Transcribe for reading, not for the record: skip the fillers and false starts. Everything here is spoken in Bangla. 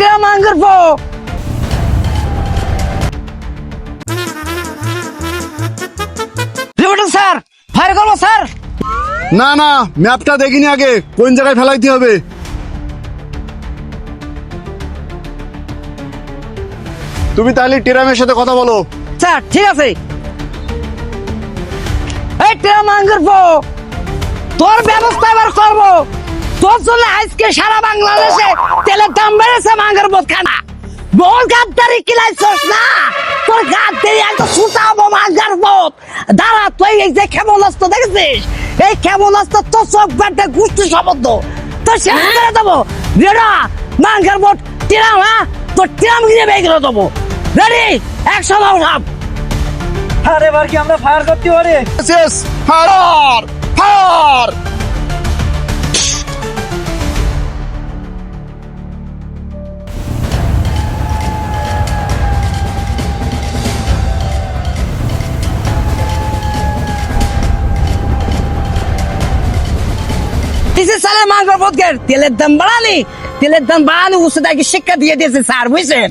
টিয়া মাঙ্গের পো রিপোর্টার স্যার ফায়ার করবো স্যার। না না, ম্যাপটা দেখিনি আগে, কোন জায়গায় ফেলাইতে হবে। তুমি তাহলে টিরামের সাথে কথা বলো। স্যার ঠিক আছে। এই টিয়া মাঙ্গের পো তোর ব্যবস্থা এবার করবো। তোর জন্য আজকে সারা বাংলাদেশে তেলের দাম বেড়েছে মাঙ্গের বোধ খানা। বল গাদ্দারি কিলাইছস না, তোর গাদ্দারি একটা ছুটাবো মাঙ্গের বোধ। দাঁড়া, তুই এই যে ক্ষেপণাস্ত্র দেখেছিস, এই ক্ষেপণাস্ত্র তোর চোখ বেটে গুষ্টি শব্দ তোর শেষ করে দেবো। রেডা মাঙ্গের বোধ টিরাম, হ্যাঁ তোর টিরাম গিয়ে বের করে দেবো। Ready action out. আরে এবার কি আমরা ফায়ার করতে পারি? শেষ, ফায়ার ফায়ার। দিছে সালে মাঙ্গের বোধ তেলের দাম বাড়ালি, তেলের দাম বাড়ালি উসে তাকে শিক্ষা দিয়ে দিয়েছে স্যার, বুঝছেন।